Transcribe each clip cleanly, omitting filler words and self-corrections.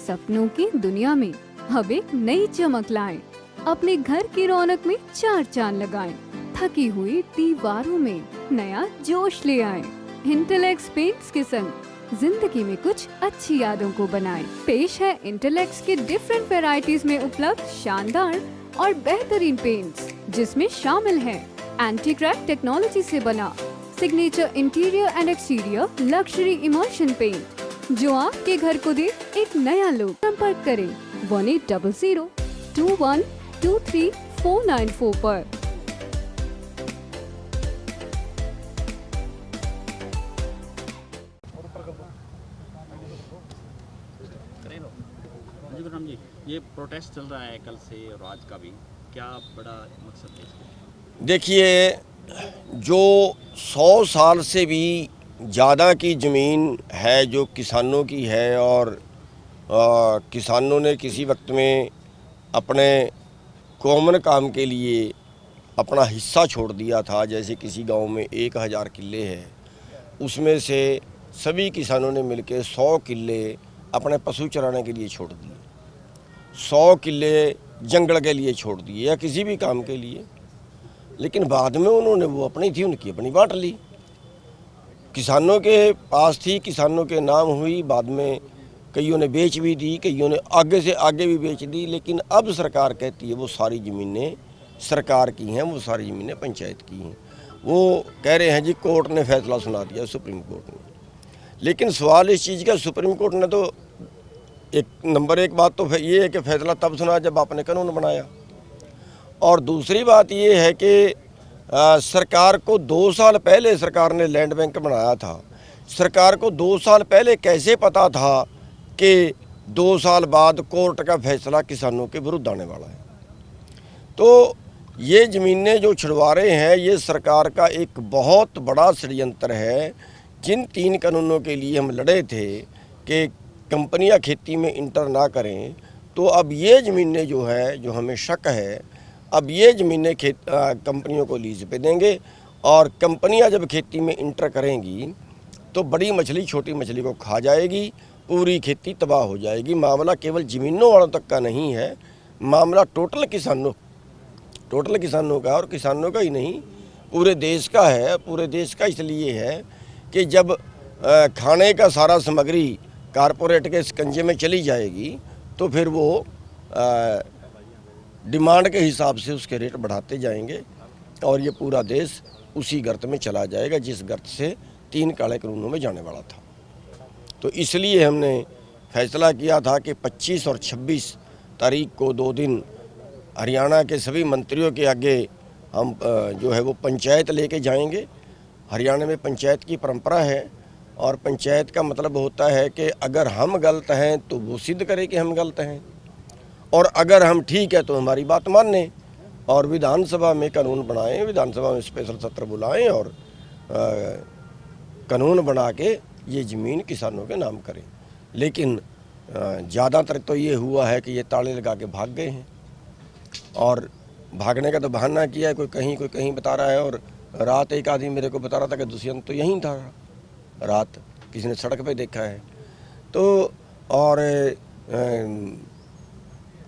सपनों की दुनिया में अब एक नई चमक लाएं। अपने घर की रौनक में चार चांद लगाएं। थकी हुई दीवारों में नया जोश ले आएं। इंटेलेक्स पेंट्स के संग जिंदगी में कुछ अच्छी यादों को बनाएं। पेश है इंटेलेक्स के डिफरेंट वैरायटीज में उपलब्ध शानदार और बेहतरीन पेंट्स, जिसमें शामिल है एंटी क्रैक टेक्नोलॉजी से बना signature interior and exterior luxury immersion paint, जो आपके घर को दे एक नया लुक। संपर्क करें 180021239494 पर। गुरुराम जी, ये प्रोटेस्ट चल रहा है कल से और आज का भी, क्या बड़ा मकसद है इसका? देखिए, जो 100 साल से भी ज़्यादा की ज़मीन है जो किसानों की है, और किसानों ने किसी वक्त में अपने कॉमन काम के लिए अपना हिस्सा छोड़ दिया था। जैसे किसी गांव में 1000 किले हैं, उसमें से सभी किसानों ने मिलकर 100 किले अपने पशु चराने के लिए छोड़ दिए, 100 किले जंगल के लिए छोड़ दिए या किसी भी काम के लिए। लेकिन बाद में उन्होंने वो अपनी थी, उनकी अपनी बांट ली। किसानों के पास थी, किसानों के नाम हुई, बाद में कईयों ने बेच भी दी, कईयों ने आगे से आगे भी बेच दी। लेकिन अब सरकार कहती है वो सारी ज़मीनें सरकार की हैं, वो सारी ज़मीनें पंचायत की हैं। वो कह रहे हैं जी कोर्ट ने फैसला सुना दिया, सुप्रीम कोर्ट ने। लेकिन सवाल इस चीज़ का, सुप्रीम कोर्ट ने तो एक बात तो ये है कि फैसला तब सुना जब आपने कानून बनाया, और दूसरी बात ये है कि सरकार को 2 साल पहले सरकार ने लैंड बैंक बनाया था। सरकार को 2 साल पहले कैसे पता था कि 2 साल बाद कोर्ट का फैसला किसानों के विरुद्ध आने वाला है? तो ये ज़मीनें जो छुड़वा रहे हैं, ये सरकार का एक बहुत बड़ा षड्यंत्र है। जिन 3 कानूनों के लिए हम लड़े थे कि कंपनियां खेती में इंटर ना करें, तो अब ये ज़मीनें जो है, जो हमें शक है, अब ये ज़मीनें कंपनियों को लीज पे देंगे, और कंपनियां जब खेती में इंटर करेंगी तो बड़ी मछली छोटी मछली को खा जाएगी, पूरी खेती तबाह हो जाएगी। मामला केवल ज़मीनों वालों तक का नहीं है, मामला टोटल किसानों का, और किसानों का ही नहीं पूरे देश का है। पूरे देश का इसलिए है कि जब खाने का सारा सामग्री कारपोरेट के शिकंजे में चली जाएगी तो फिर वो डिमांड के हिसाब से उसके रेट बढ़ाते जाएंगे, और ये पूरा देश उसी गर्त में चला जाएगा जिस गर्त से 3 काले कानूनों में जाने वाला था। तो इसलिए हमने फैसला किया था कि 25 और 26 तारीख को 2 दिन हरियाणा के सभी मंत्रियों के आगे हम जो है वो पंचायत लेके जाएंगे। हरियाणा में पंचायत की परंपरा है, और पंचायत का मतलब होता है कि अगर हम गलत हैं तो वो सिद्ध करे कि हम गलत हैं, और अगर हम ठीक है तो हमारी बात माने, और विधानसभा में कानून बनाएं, विधानसभा में स्पेशल सत्र बुलाएं और कानून बना के ये ज़मीन किसानों के नाम करें। लेकिन ज़्यादातर तो ये हुआ है कि ये ताले लगा के भाग गए हैं, और भागने का तो बहाना किया है, कोई कहीं बता रहा है। और रात एक आदमी मेरे को बता रहा था कि दुष्यंत तो यहीं था, रात किसी ने सड़क पे देखा है। तो और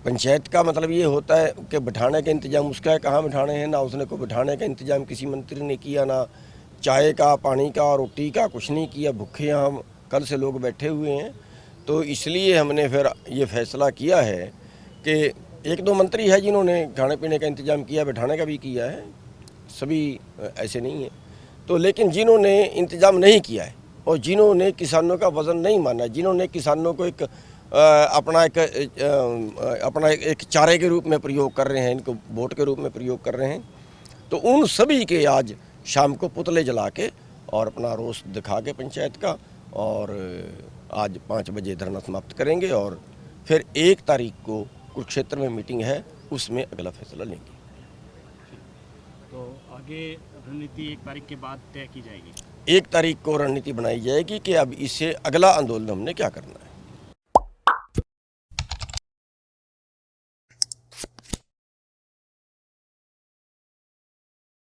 पंचायत का मतलब ये होता है कि बिठाने का इंतज़ाम उसका है, कहाँ बिठाने हैं ना, उसने को बिठाने का इंतज़ाम किसी मंत्री ने किया, ना चाय का, पानी का, रोटी का, कुछ नहीं किया। भूखे यहाँ कल से लोग बैठे हुए हैं। तो इसलिए हमने फिर ये फैसला किया है कि 1-2 मंत्री है जिन्होंने खाने पीने का इंतज़ाम किया, बिठाने का भी किया है, सभी ऐसे नहीं है। तो लेकिन जिन्होंने इंतज़ाम नहीं किया है और जिन्होंने किसानों का वज़न नहीं माना, जिन्होंने किसानों को अपना एक चारे के रूप में प्रयोग कर रहे हैं, इनको वोट के रूप में प्रयोग कर रहे हैं, तो उन सभी के आज शाम को पुतले जला के और अपना रोष दिखा के पंचायत का, और आज 5 बजे धरना समाप्त करेंगे, और फिर 1 तारीख को कुरुक्षेत्र में मीटिंग है, उसमें अगला फैसला लेंगे। तो आगे रणनीति 1 तारीख के बाद तय की जाएगी? 1 तारीख को रणनीति बनाई जाएगी कि अब इससे अगला आंदोलन हमने क्या करना है।